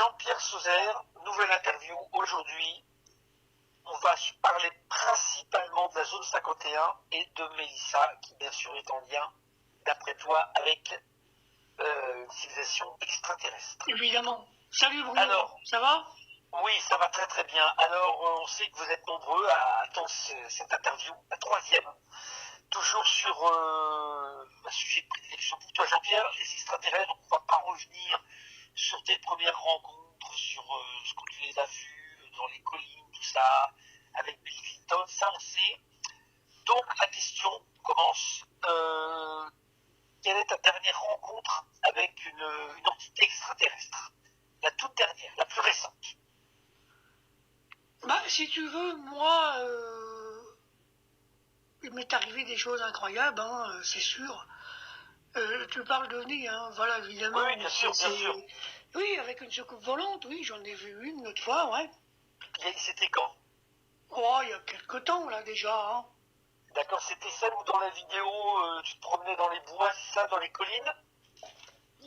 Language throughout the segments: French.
Jean-Pierre Sauzère, nouvelle interview aujourd'hui. On va parler principalement de la zone 51 et de Mélissa, qui bien sûr est en lien, d'après toi, avec une civilisation extraterrestre. Évidemment. Salut Bruno, Alors, ça va? oui, ça va très très bien. Alors, on sait que vous êtes nombreux à attendre cette interview, la troisième, toujours sur un sujet de prédilection pour toi, Jean-Pierre, les extraterrestres. Donc, on ne va pas revenir sur tes premières rencontres, sur ce que tu les as vues dans les collines, tout ça, avec Bill Clinton, ça on sait. Donc, la question commence. Quelle est ta dernière rencontre avec une entité extraterrestre? La toute dernière, la plus récente. Bah, si tu veux, moi, il m'est arrivé des choses incroyables, hein, c'est sûr. Tu parles d'OVNI, hein, voilà, évidemment. Oui, bien sûr, bien sûr. Oui, avec une soucoupe volante, oui, j'en ai vu une autre fois, ouais. C'était quand? Oh, il y a quelque temps, là, déjà, hein. D'accord, c'était celle où dans la vidéo, tu te promenais dans les bois, c'est ça, dans les collines?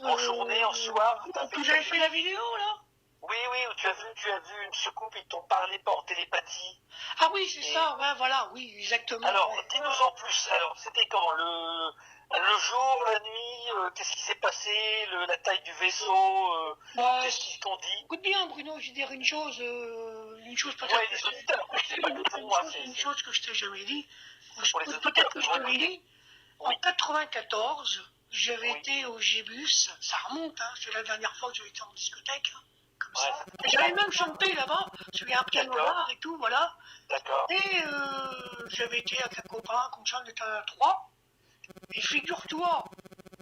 En journée, en soir? Vous avez fait la vidéo, là? Oui, où tu as vu une soucoupe, ils t'ont parlé pas en télépathie. Ah oui, c'est ça, ouais, voilà, oui, exactement. Alors, ouais. dis-nous en plus. Alors, c'était quand? Le jour, la nuit, qu'est-ce qui s'est passé? La taille du vaisseau, Ouais, qu'est-ce qu'ils t'ont dit? écoute bien, Bruno, je vais dire une chose peut-être. Ouais, les auditeurs, c'est pas que pour moi, Une chose que je t'ai jamais dit. pour les auditeurs. Peut-être que je te l'ai dit. En Oui. 94, j'avais Oui. été au Gébus, ça remonte, hein, c'est la dernière fois que j'ai été en discothèque, hein, comme Ouais. ça. Et j'avais même chanté là-bas, il y a un piano D'accord. bar et tout, voilà. D'accord. Et j'avais été avec un copain, comme ça on était à 3. Et figure-toi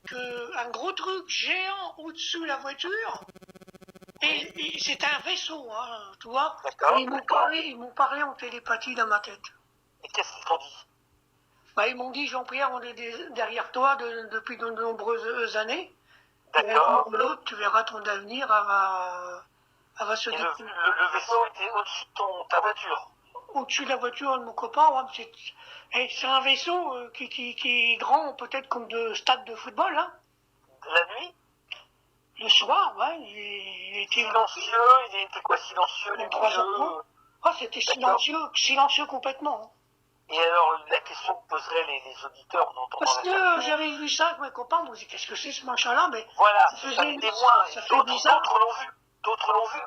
qu'un gros truc géant au-dessus de la voiture, et c'était un vaisseau, hein, tu vois. D'accord. Et ils m'ont parlé en télépathie dans ma tête. Et qu'est-ce qu'ils t'ont dit? Bah, ils m'ont dit, Jean-Pierre, on est derrière toi depuis de nombreuses années. D'accord. Et l'autre, tu verras ton avenir, elle va se Et détruire. le vaisseau était au-dessus de ta voiture? Au-dessus de la voiture de mon copain, ouais, c'est un vaisseau qui est grand, peut-être comme de stade de football, hein. La nuit? Le soir, ouais, il était Silencieux, il était quoi, silencieux, en 3 heures. lumineux? Ah, c'était silencieux complètement. Et alors, la question que poseraient les auditeurs en entendant Parce que l'interview, j'avais vu ça avec mes copains, on me dit qu'est-ce que c'est ce machin-là, mais voilà, ça ça faisait témoin, ça fait bizarre. d'autres l'ont vu. D'autres l'ont vu.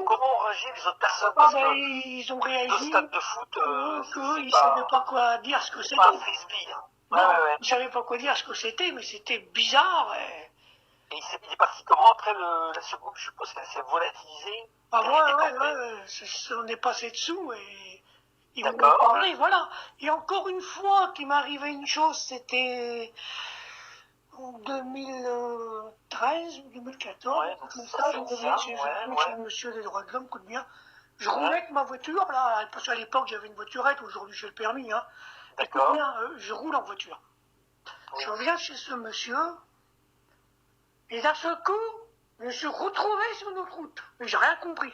Comment ont réagi les autres personnes? Ah Parce ben, que ils ont de réagi stade de foot, qu'ils ne c'est savaient pas quoi dire ce que pas un c'était. frisbee. Hein. Non, Ouais. ils ne savaient pas quoi dire ce que c'était, mais c'était bizarre. Et il est parti comment après la seconde? Je suppose qu'elle s'est volatilisée. Ah ouais. on est passé dessous et ils m'ont D'accord. parlé, voilà. Et encore une fois, qu'il m'est arrivé une chose, c'était en 2013 ou 2014, Ouais, donc comme ça, ça, c'est je ancien, revenais ouais. chez le monsieur des droits de l'homme, écoute bien. Je roulais avec ma voiture, là, parce qu'à l'époque j'avais une voiturette, aujourd'hui j'ai le permis, hein. D'accord. Écoute bien, je roule en voiture. Oui. Je reviens chez ce monsieur, et d'un seul coup, je me suis retrouvé sur notre route. Mais j'ai rien compris.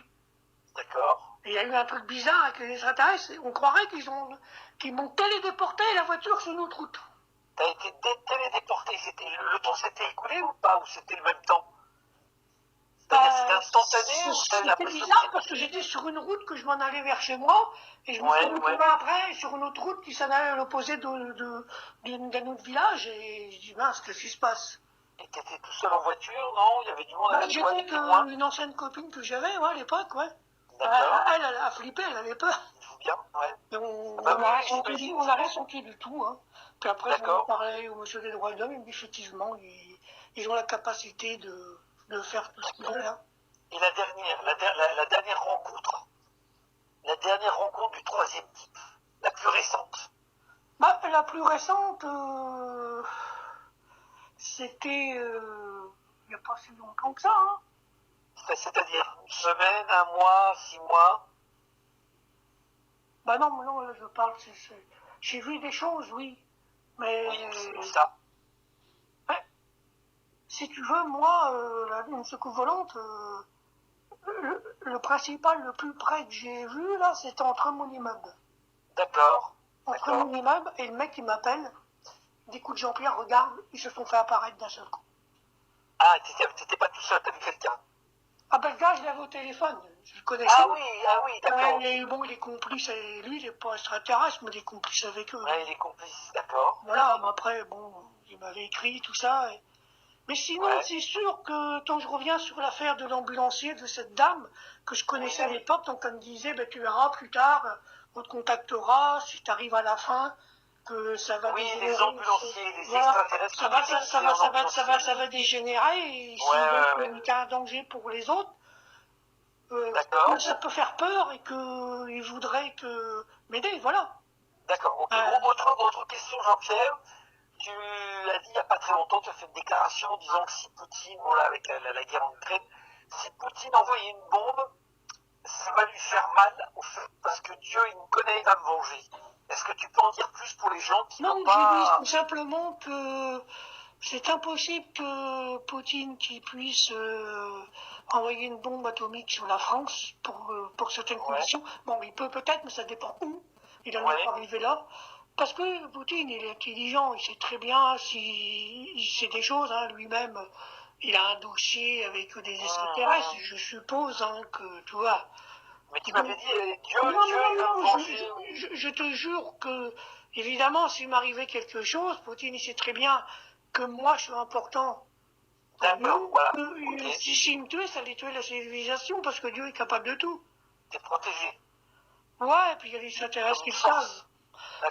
D'accord. Et il y a eu un truc bizarre avec les extraterrestres, on croirait qu'ils m'ont télédéporté la voiture sur notre route. T'as été télédéporté, le temps s'était écoulé ou pas? Ou c'était le même temps? C'est-à-dire c'était instantané ou t'as eu C'était bizarre parce que j'étais sur une route que je m'en allais vers chez moi et je me suis retrouvé après sur une autre route qui s'en allait à l'opposé d'un autre village et je dis mince, qu'est-ce qui se passe? Et t'étais tout seul en voiture, non? Il y avait du monde avec toi, J'étais du moins? une ancienne copine que j'avais à l'époque, ouais. D'accord. Elle a flippé, elle avait peur. Je vous bien, ouais. Et on Bah n'a oui, rien senti du tout. Hein. Puis après, j'en ai D'accord. parlé au monsieur des droits de l'homme, il me dit effectivement, ils ont la capacité de faire tout ce qu'ils veulent. Hein. Et la dernière rencontre du troisième type, la plus récente. Bah, la plus récente, c'était il n'y a pas si longtemps que ça. Hein. C'est-à-dire une semaine, un mois, 6 mois? Bah non, là, je parle, j'ai vu des choses, oui. Mais Oui, c'est ça. ouais, si tu veux, moi, une secoupe volante, le principal, le plus près que j'ai vu, là, c'était entre mon immeuble. D'accord. Entre mon immeuble et le mec qui m'appelle, il dit, écoute Jean-Pierre, regarde, ils se sont fait apparaître d'un seul coup. Ah, t'étais pas tout seul, t'avais quelqu'un? Ah ben le gars, je l'avais au téléphone, je le connaissais. Ah oui, d'accord. Et bon, il est complice, lui, il n'est pas extraterrestre, mais il est complice avec eux. Ouais, il est complice, d'accord. Voilà, mais après, bon, il m'avait écrit tout ça. Mais sinon, Ouais. c'est sûr que quand je reviens sur l'affaire de l'ambulancier, de cette dame que je connaissais à l'époque, donc elle me disait, ben, tu verras plus tard, on te contactera si tu arrives à la fin, que ça va Oui, dégénérer. les ambulanciers, les Voilà, extraterrestres, ça va dégénérer, et s'ils veulent communiquer un danger pour les autres, D'accord. ça peut faire peur et qu'ils voudraient m'aider, voilà. D'accord. Ok. Autre question, Jean-Pierre. Tu as dit il n'y a pas très longtemps, tu as fait une déclaration en disant que si Poutine, bon là, avec la guerre en Ukraine, si Poutine envoyait une bombe, ça va lui faire mal au fait, parce que Dieu, il me connaît, il va me venger. Est-ce que tu peux en dire plus pour les gens qui Non, n'ont j'ai dit pas... tout simplement que c'est impossible que Poutine qui puisse envoyer une bombe atomique sur la France pour certaines conditions. Bon, il peut peut-être, mais ça dépend où. Il en est arrivé là. Parce que Poutine, il est intelligent, il sait très bien il sait des choses, hein, lui-même. Il a un dossier avec des extraterrestres, je suppose, hein, que tu vois. Mais tu m'avais dit, Dieu, Non, Dieu, il va me non, venger. je te jure que, évidemment, s'il m'arrivait quelque chose, Poutine, il sait très bien que moi, je suis important. D'accord, voilà. S'il me tuait, ça allait tuer la civilisation, parce que Dieu est capable de tout. T'es protégé. Ouais, et puis il y a les extraterrestres qui le savent.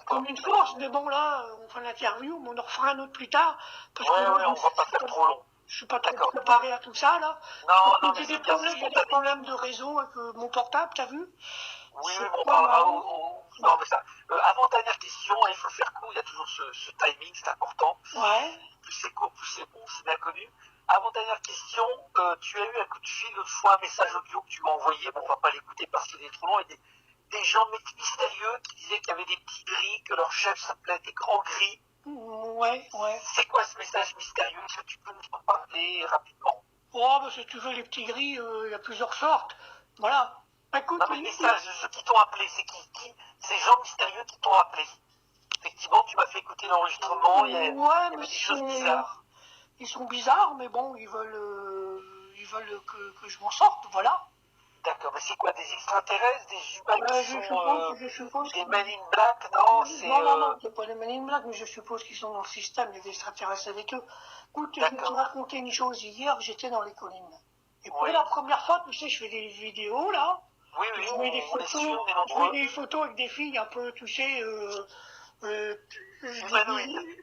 Comme une force, mais bon, là, on fait l'interview, mais on en refera un autre plus tard. Parce que on va pas faire trop long. Je suis pas trop préparé à tout ça, là. Non, J'ai des problèmes de réseau avec mon portable, t'as vu? Oui, on parlera non, mais ça. Avant-dernière question, il faut faire court, il y a toujours ce timing, c'est important. Ouais. Plus c'est court, plus c'est bon, c'est bien connu. Avant-dernière question, tu as eu un coup de fil l'autre fois, un message audio que tu m'as envoyé, bon, on va pas l'écouter parce qu'il est trop long, et des gens mystérieux qui disaient qu'il y avait des petits gris, que leur chef s'appelait des grands gris. Ouais. C'est quoi ce message mystérieux? Est-ce que tu peux nous en parler rapidement? Oh, bah, si tu veux, les petits gris, il y a plusieurs sortes. Voilà. Écoute, non, mais ceux qui t'ont appelé, c'est qui? Ces gens mystérieux qui t'ont appelé. Effectivement, tu m'as fait écouter l'enregistrement, il y a des choses bizarres. Ils sont bizarres, mais bon, ils veulent que je m'en sorte, voilà. D'accord, mais c'est quoi, des extraterrestres, des humains qui sont je suppose des Men in Black? Non, c'est... Non, c'est pas des Men in Black, mais je suppose qu'ils sont dans le système, il y a des extraterrestres avec eux. Écoute, je vais te raconter une chose. Hier, j'étais dans les collines. Et pour la première fois, tu sais, je fais des vidéos, là. Oui, je mets des photos avec des filles un peu, tu sais,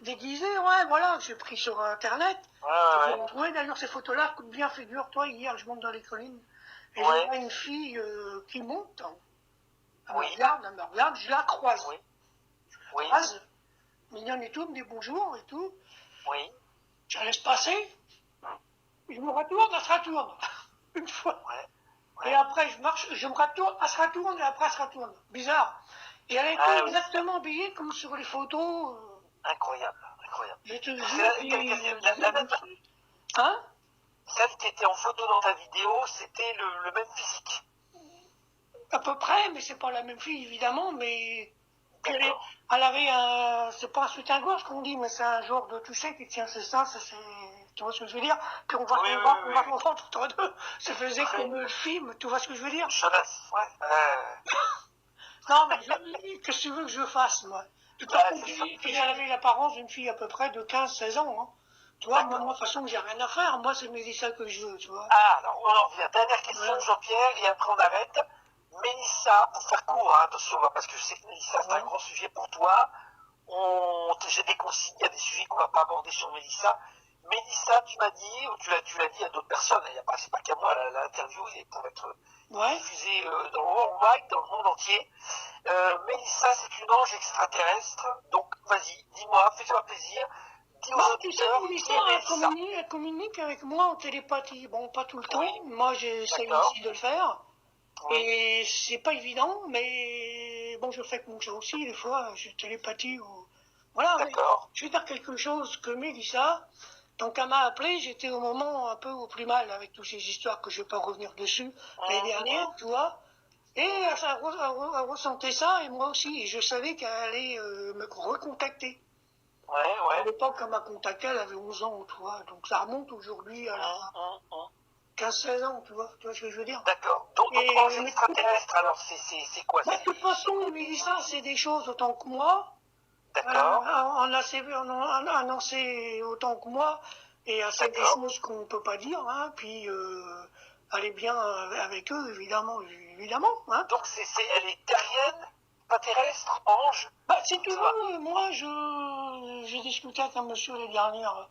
déguisées, ouais, voilà, que j'ai pris sur Internet. J'ai retrouvé d'ailleurs ces photos-là, bien figure-toi, hier, je monte dans les collines. Et je vois une fille qui monte. Elle me regarde, je la croise. Je la croise, mignonne et tout, elle me dit bonjour et tout. Oui. Je la laisse passer. Je me retourne, elle se retourne. Une fois. Et après, je marche, je me retourne, elle se retourne et après, elle se retourne. Bizarre. Et elle était exactement habillée comme sur les photos. Incroyable. Je te jure. Hein? Celle qui était en photo dans ta vidéo, c'était le même physique. À peu près, mais c'est pas la même fille, évidemment, mais elle avait c'est pas un soutien-gorge qu'on dit, mais c'est un genre de toucher qui tient ses seins, tu vois ce que je veux dire? Puis on va entre deux, ça faisait comme le film, tu vois ce que je veux dire? Non, mais qu'est-ce que tu veux que je fasse, moi? De toute façon, elle avait l'apparence d'une fille à peu près de 15-16 ans, hein. Tu vois, moi, de toute façon, j'ai rien à faire, moi, c'est Mélissa que je veux, tu vois. Ah, alors, on en revient. Dernière question de Jean-Pierre, et après on arrête. Mélissa, pour faire court, hein, attention, parce que je sais que Mélissa, c'est un grand sujet pour toi. J'ai des consignes, il y a des sujets qu'on ne va pas aborder sur Mélissa. Mélissa, tu m'as dit, ou tu l'as dit à d'autres personnes, c'est pas qu'à moi, l'interview est pour être diffusée dans le worldwide, dans le monde entier. Mélissa, c'est une ange extraterrestre, donc vas-y, dis-moi, fais-toi plaisir. Dis aux auditeurs, elle communique avec moi en télépathie. Bon, pas tout le temps, moi j'essaie aussi de le faire. Et c'est pas évident, mais bon, je fais comme ça aussi, des fois, je télépathie ou... Voilà, mais je vais dire quelque chose que Mélissa, donc elle m'a appelé, j'étais au moment un peu au plus mal avec toutes ces histoires que je vais pas revenir dessus l'année dernière, tu vois. Et elle ressentait ça, et moi aussi, et je savais qu'elle allait me recontacter. À l'époque, elle m'a contacté, elle avait 11 ans, tu vois, donc ça remonte aujourd'hui à la... 15-16 ans, tu vois ce que je veux dire. D'accord. Donc, Et anges extraterrestres, alors c'est quoi? de toute façon, Mélissa, c'est des choses autant que moi. D'accord. On a annoncé autant que moi, et c'est des D'accord. choses qu'on ne peut pas dire, hein, puis aller bien avec eux, évidemment, hein. Donc, elle est terrienne, pas terrestre, ange? Bah, si tu veux, moi, j'ai discuté avec un monsieur les dernières,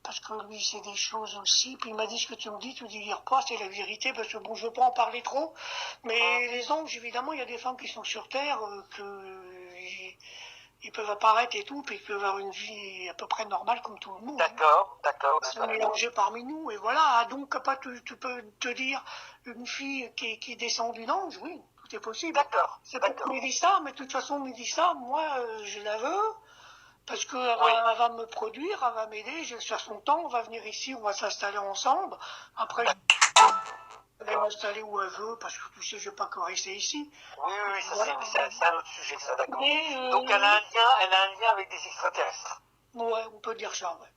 parce que lui, c'est des choses aussi, puis il m'a dit ce que tu me dis, tu délires pas, c'est la vérité, parce que bon, je veux pas en parler trop, mais les anges, évidemment, il y a des femmes qui sont sur Terre, ils peuvent apparaître et tout, puis ils peuvent avoir une vie à peu près normale comme tout le monde. D'accord, d'accord. Se mélanger parmi nous, et voilà. Donc, tu peux te dire, une fille qui descend d'une ange, oui, tout est possible. D'accord. C'est peut-être Mélissa, mais de toute façon, Mélissa, moi, je la veux, parce qu'elle Oui. va me produire, elle va m'aider, j'ai faire son temps, on va venir ici, on va s'installer ensemble. Après, elle va m'installer où elle veut, parce que tu sais, je ne vais pas encore rester ici. Oui, ça Voilà. c'est un autre sujet, ça, d'accord. Mais, Donc elle a un lien avec des extraterrestres. ouais, on peut dire ça, ouais.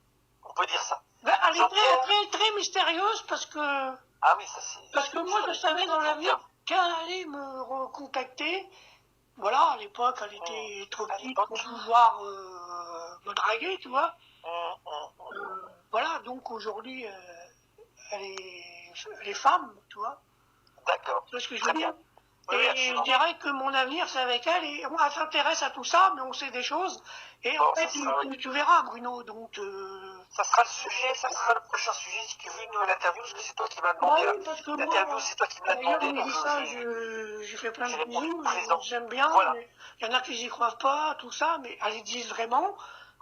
On peut dire ça. Ben, elle est très, très, très mystérieuse parce que. Ah oui, ça c'est. Parce que moi, je savais dans la vie qu'elle allait me recontacter. Voilà, à l'époque, elle était trop petite pour pouvoir me draguer, tu vois. Voilà, donc aujourd'hui, elle est femme, tu vois. D'accord. C'est ce que je veux dire. Et je dirais que mon avenir, c'est avec elle. Et moi, elle s'intéresse à tout ça, mais on sait des choses. Et en fait, tu verras, Bruno. Donc, ça sera le sujet, ça sera le prochain sujet si tu veux une nouvelle interview, parce que c'est toi qui m'as demandé. Oui, parce que l'interview, c'est toi qui me l'as demandé. Donc je fais plein de bisous, j'aime bien. Voilà. Il y en a qui n'y croient pas, tout ça, mais elles y disent vraiment.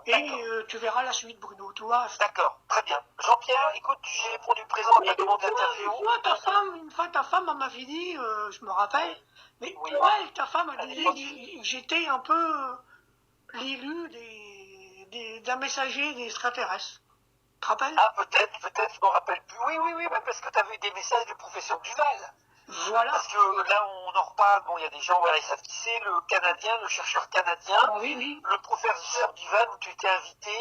Et tu verras la suite, Bruno, tu vois. D'accord, très bien. Jean-Pierre, écoute, j'ai répondu présent à ta demande d'interview. Une fois, ta femme, elle m'avait dit, je me rappelle, mais ouais, ta femme a dit, j'étais un peu l'élu d'un messager des extraterrestres. Tu te rappelles? Ah, peut-être, je m'en rappelle plus. Oui, parce que tu as vu des messages du professeur Duval. Voilà. Parce que là, on en reparle. Bon, il y a des gens, voilà, ils savent qui c'est, le Canadien, le chercheur canadien. Ah, oui. Le professeur Duval, où tu étais invité,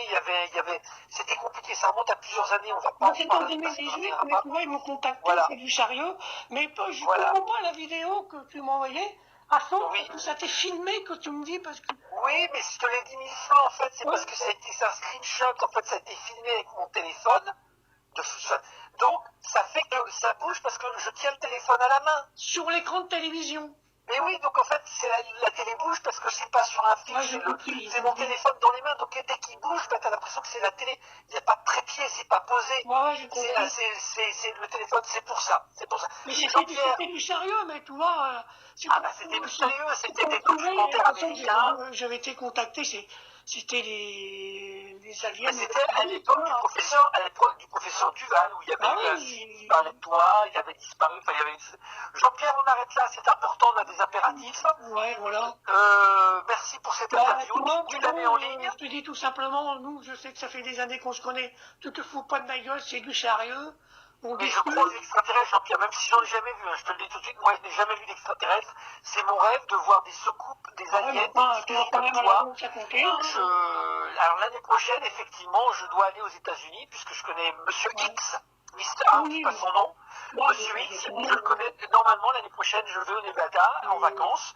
c'était compliqué, ça remonte à plusieurs années, on va pas en parler. parler. C'était en 2018, mais tu vois, ils m'ont contacté, voilà. C'est du sérieux. Mais je ne comprends pas la vidéo que tu m'as envoyée. À fond, ça t'est filmé que tu me dis parce que. Oui, mais je te l'ai dit 1000 fois en fait, c'est parce que c'est un screenshot, en fait ça a été filmé avec mon téléphone. Donc ça fait que ça bouge parce que je tiens le téléphone à la main. Sur l'écran de télévision. Mais oui, donc en fait la télé bouge parce que c'est pas sur un fil, c'est mon téléphone dans les mains, donc dès qu'il bouge, bah, t'as l'impression que c'est la télé. Il n'y a pas de trépied, c'est pas posé. C'est le téléphone, c'est pour ça. Mais c'était du sérieux, mais tu vois. C'était du sérieux, c'était des documentaires américains. J'avais été contacté, c'était les aliens. Mais c'était à l'époque du professeur Duval, où il y avait eu un film qui parlait de toi, il avait disparu, enfin il y avait... Jean-Pierre, on arrête là, c'est important, on a des impératifs. Ouais, voilà. Merci pour cette interview, tu la mets en ligne. Je te dis tout simplement, nous, je sais que ça fait des années qu'on se connaît, tu te fous pas de ma gueule, c'est du sérieux. Mais je crois aux extraterrestres, Jean-Pierre, même si j'en ai jamais vu, hein, je te le dis tout de suite, moi je n'ai jamais vu d'extraterrestres. C'est mon rêve de voir des soucoupes, des aliens, des types comme toi. Alors l'année prochaine, effectivement, je dois aller aux États-Unis, puisque je connais Monsieur X, Mr. A, c'est pas son nom. Monsieur X, je le connais. Normalement, l'année prochaine, je vais au Nevada, en vacances,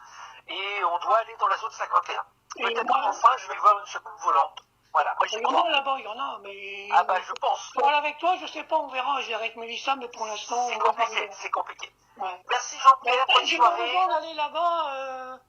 et on doit aller dans la zone 51. Peut-être enfin, je vais voir une soucoupe volante. Voilà, moi j'y crois. Il y en a là-bas, il y en a, mais. Ah bah je pense. Pour aller avec toi, je sais pas, on verra, j'irai avec Mélissa, mais pour l'instant. C'est compliqué. Ouais. Merci Jean-Pierre, bonne J'ai soirée. pas besoin d'aller là-bas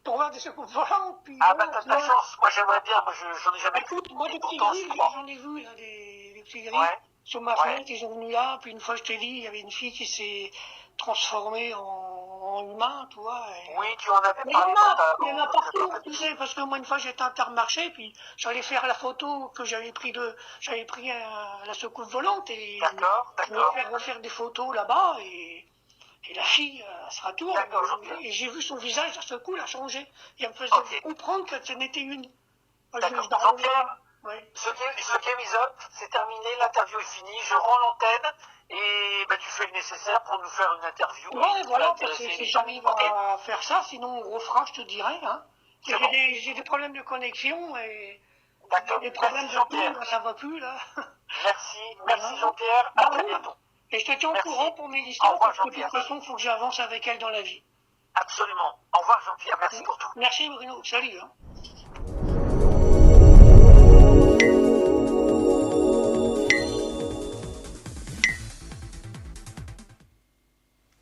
pour voir des secoupes volantes. Puis, ah bah t'as de la chance, moi j'aimerais bien, moi j'en ai jamais vu. Écoute, moi des petits gris, j'en ai vu là, des petits gris. Sur ma fenêtre, ils sont venus là, puis une fois je t'ai dit, il y avait une fille qui s'est transformée en humain, tu vois. Oui, tu en avais parlé. Il y en a partout, tu sais, parce que moi une fois j'étais à Intermarché, puis j'allais faire la photo que j'avais pris la secoupe volante, et je vais refaire des photos là-bas, et la fille, elle se retourne, et j'ai vu son visage, d'un seul coup, il a changé. Et elle me faisait comprendre que ce n'était une. Jean-Pierre, ce Game is up, c'est terminé, l'interview est finie, je rends l'antenne, et bah, tu fais le nécessaire pour nous faire une interview. Ouais, voilà, parce que si j'arrive à faire ça, sinon on refera, je te dirai. Hein. J'ai des problèmes de connexion, et des problèmes de pile, ça va plus, là. Merci Jean-Pierre, à très bientôt. Et je te tiens au Merci. courant pour Au Mélissa, revoir, parce que de toute Jean-Pierre. façon, il faut que j'avance avec elle dans la vie. Absolument. Au revoir, Jean-Pierre. Merci pour tout. Merci Bruno, salut. Hein.